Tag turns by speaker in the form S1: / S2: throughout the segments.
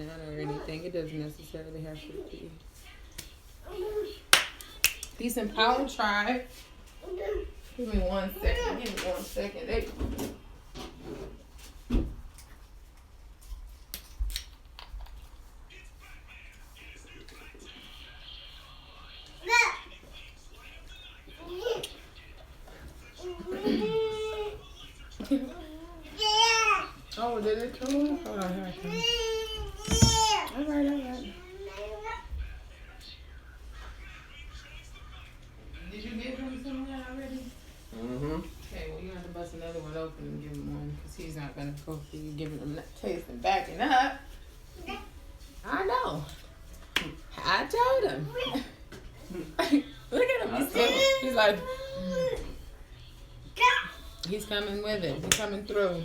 S1: or anything. It doesn't necessarily have to be. Peace and power, tribe. Give me 1 second. Give me 1 second. There you go. Oh, did it come on? Hold on, here it comes. Alright. Did you give him some of that already?
S2: Mm-hmm.
S1: Okay, well, you have to bust another one open and give him one, because he's not going to go for you giving him that taste and backing up. I know. I told him. Look at him. He's like, he's coming with it. He's coming through.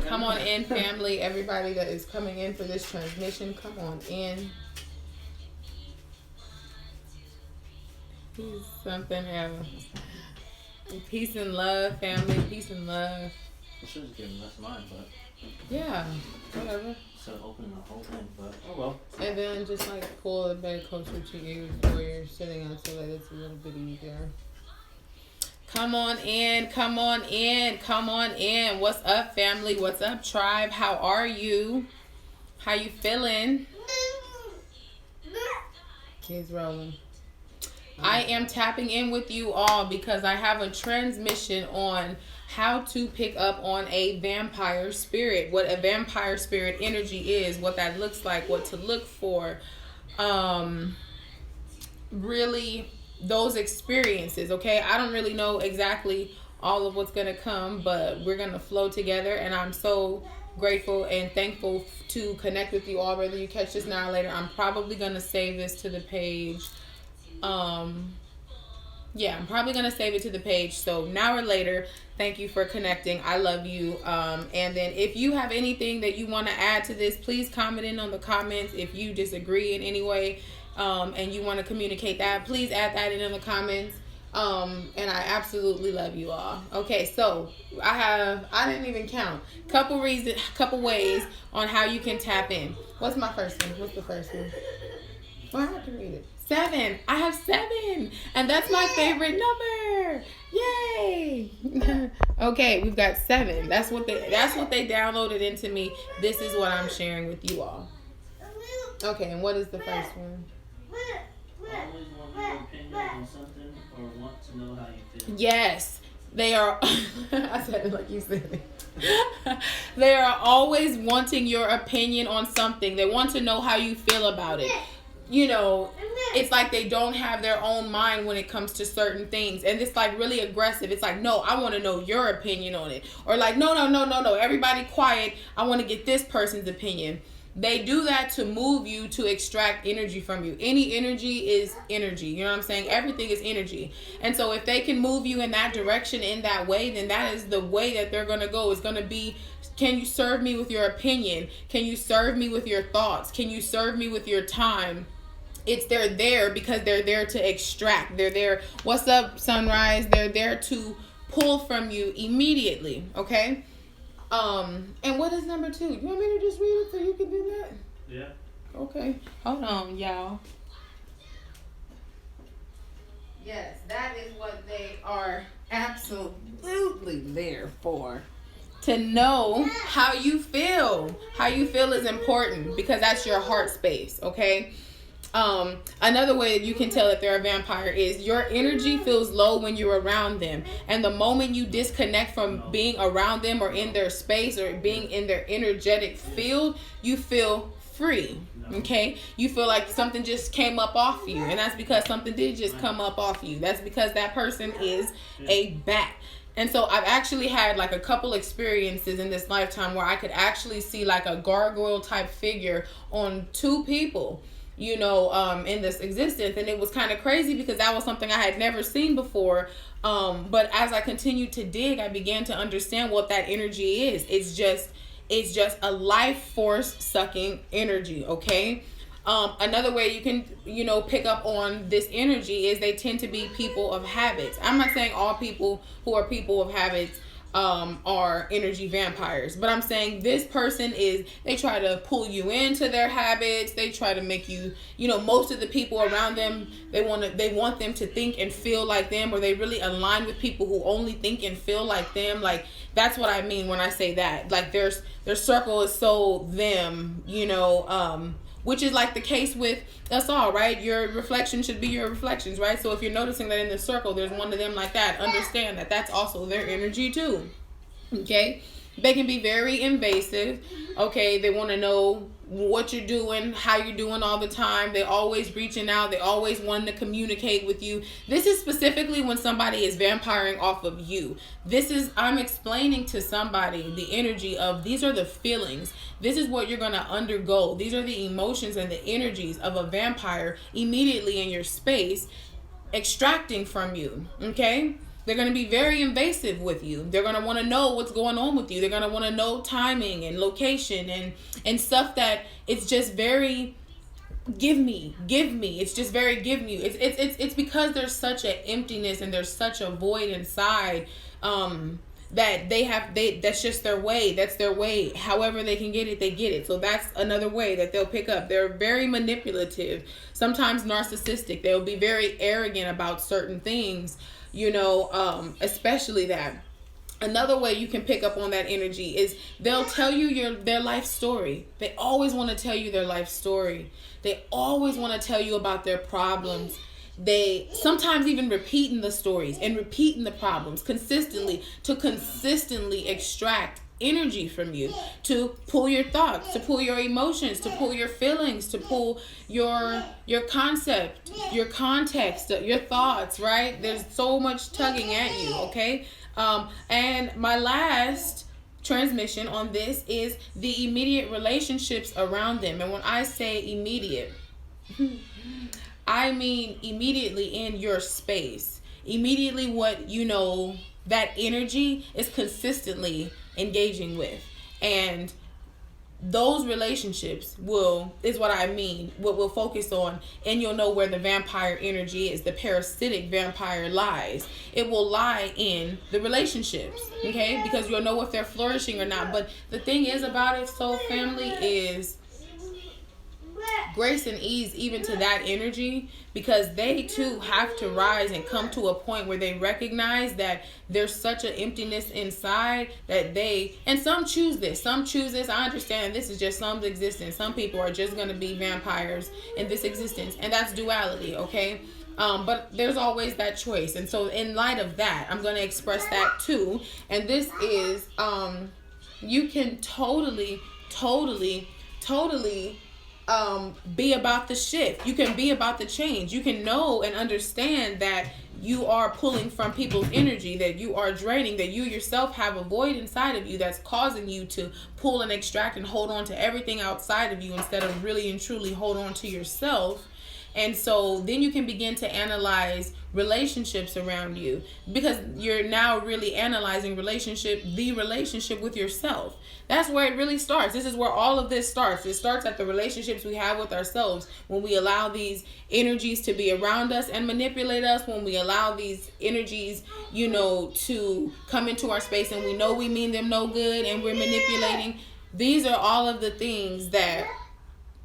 S1: Come on in, family. Everybody that is coming in for this transmission, come on in. He's something else. Peace and love, family. Peace and love.
S2: I should have given less mine, but
S1: Yeah, whatever.
S2: instead of opening the whole thing, but oh well.
S1: And then just like pull the bed closer to you where you're sitting on so that it's a little bit easier. Come on in, come on in, come on in. What's up, family? What's up, tribe? How are you? How you feeling? He's rolling. I am tapping in with you all because I have a transmission on how to pick up on a vampire spirit, what a vampire spirit energy is, what that looks like, what to look for. Really those experiences, okay? I don't really know exactly all of what's going to come, but we're going to flow together, and I'm so grateful and thankful to connect with you all, whether you catch this now or later. I'm probably going to save this to the page. Yeah, I'm probably going to save it to the page. So now or later, thank you for connecting. I love you. And then if you have anything that you want to add to this, please comment in on the comments. If you disagree in any way, and you want to communicate that, please add that in the comments. And I absolutely love you all. Okay, so I didn't even count. Couple ways on how you can tap in. What's my first one? What's the first one? Well, I have to read it. 7. I have 7, and that's my favorite number. Yay! Okay, we've got 7. That's what they downloaded into me. This is what I'm sharing with you all. Okay, and what is the first one?
S2: Always want your opinion on something or want to know how you feel.
S1: Yes, they are. I said it like you said it. They are always wanting your opinion on something. They want to know how you feel about it. You know, it's like they don't have their own mind when it comes to certain things. And it's like really aggressive. It's like, no, I want to know your opinion on it. Or like, no. Everybody quiet. I want to get this person's opinion. They do that to move you, to extract energy from you. Any energy is energy. You know what I'm saying? Everything is energy. And so if they can move you in that direction, in that way, then that is the way that they're going to go. It's going to be, can you serve me with your opinion? Can you serve me with your thoughts? Can you serve me with your time? They're there because they're there to extract. They're there. What's up, Sunrise? They're there to pull from you immediately. Okay? And what is number 2? You want me to just read it so you can do that?
S2: Yeah.
S1: Okay. Hold on, y'all. Yes, that is what they are absolutely there for. To know how you feel. How you feel is important because that's your heart space, okay? Another way that you can tell if they're a vampire is your energy feels low when you're around them. And the moment you disconnect from being around them or in their space or being in their energetic field, you feel free. Okay? You feel like something just came up off you. And that's because something did just come up off you. That's because that person is a bat. And so I've actually had like a couple experiences in this lifetime where I could actually see like a gargoyle type figure on 2 people, you know, in this existence. And it was kind of crazy because that was something I had never seen before. But as I continued to dig, I began to understand what that energy is. It's just a life force sucking energy. Okay. Another way you can, you know, pick up on this energy is they tend to be people of habits. I'm not saying all people who are people of habits are energy vampires. But I'm saying this person is, they try to pull you into their habits. They try to make you, most of the people around them, they want them to think and feel like them, or they really align with people who only think and feel like them. Like, that's what I mean when I say that. Like, their circle is so them, which is like the case with us all, right? Your reflection should be your reflections, right? So if you're noticing that in the circle, there's one of them like that, understand that that's also their energy too, okay? They can be very invasive, okay? They want to know what you're doing, how you're doing all the time. They always reaching out. They always wanting to communicate with you. This is specifically when somebody is vampiring off of you. I'm explaining to somebody the energy of, these are the feelings. This is what you're going to undergo. These are the emotions and the energies of a vampire immediately in your space, extracting from you, okay? They're going to be very invasive with you. They're going to want to know what's going on with you. They're going to want to know timing and location and stuff that it's just very give me. It's just very give me. It's because there's such an emptiness and there's such a void inside that that's just their way. That's their way. However they can get it, they get it. So that's another way that they'll pick up. They're very manipulative, sometimes narcissistic. They'll be very arrogant about certain things. Especially that. Another way you can pick up on that energy is they'll tell you their life story. They always want to tell you their life story. They always want to tell you about their problems. They sometimes even repeating the stories and repeating the problems consistently to consistently extract energy from you, to pull your thoughts, to pull your emotions, to pull your feelings, to pull your concept, your context, your thoughts, right? There's so much tugging at you, okay? And my last transmission on this is the immediate relationships around them. And when I say immediate, I mean immediately in your space. Immediately what that energy is consistently engaging with. And those relationships is what I mean, what we'll focus on, and you'll know where the vampire energy is, the parasitic vampire lies. It will lie in the relationships, okay? Because you'll know if they're flourishing or not. But the thing is about it, soul family, is grace and ease even to that energy, because they too have to rise and come to a point where they recognize that there's such an emptiness inside that and some choose this. I understand this is just some's existence. Some people are just going to be vampires in this existence, and that's duality, okay? But there's always that choice. And so in light of that, I'm going to express that too. And this is, you can totally be about the shift. You can be about the change. You can know and understand that you are pulling from people's energy, that you are draining, that you yourself have a void inside of you that's causing you to pull and extract and hold on to everything outside of you instead of really and truly hold on to yourself. And so then you can begin to analyze relationships around you, because you're now really analyzing the relationship with yourself. That's where it really starts. This is where all of this starts. It starts at the relationships we have with ourselves. When we allow these energies to be around us and manipulate us, when we allow these energies, to come into our space and we know we mean them no good and we're manipulating, these are all of the things that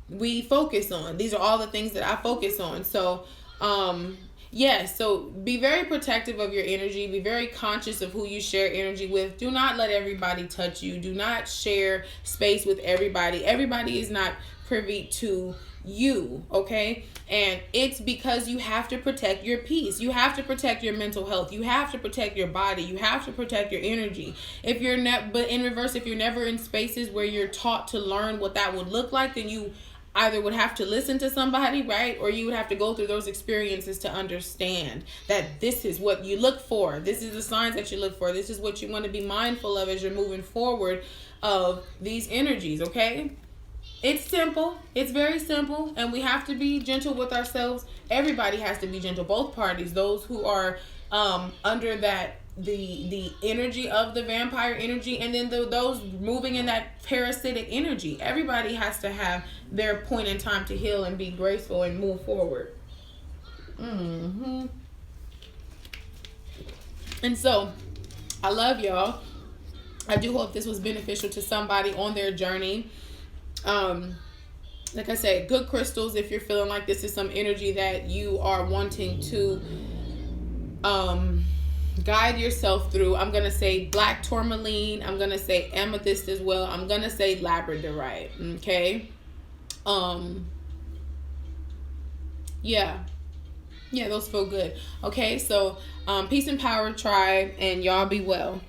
S1: we focus on. These are all the things that I focus on. So, so be very protective of your energy. Be very conscious of who you share energy with. Do not let everybody touch you. Do not share space with everybody. Everybody is not privy to you, okay? And it's because you have to protect your peace. You have to protect your mental health. You have to protect your body. You have to protect your energy. If you're but in reverse, if you're never in spaces where you're taught to learn what that would look like, then you either would have to listen to somebody, right? Or you would have to go through those experiences to understand that this is what you look for. This is the signs that you look for. This is what you want to be mindful of as you're moving forward of these energies, okay? It's simple. It's very simple. And we have to be gentle with ourselves. Everybody has to be gentle. Both parties, those who are under that the energy of the vampire energy, and then those moving in that parasitic energy. Everybody has to have their point in time to heal and be graceful and move forward. And so I love y'all. I do hope this was beneficial to somebody on their journey. Like I said, good crystals if you're feeling like this is some energy that you are wanting to guide yourself through. I'm going to say black tourmaline. I'm going to say amethyst as well. I'm going to say labradorite. Okay. Yeah, those feel good. Okay, so peace and power, tribe, and y'all be well.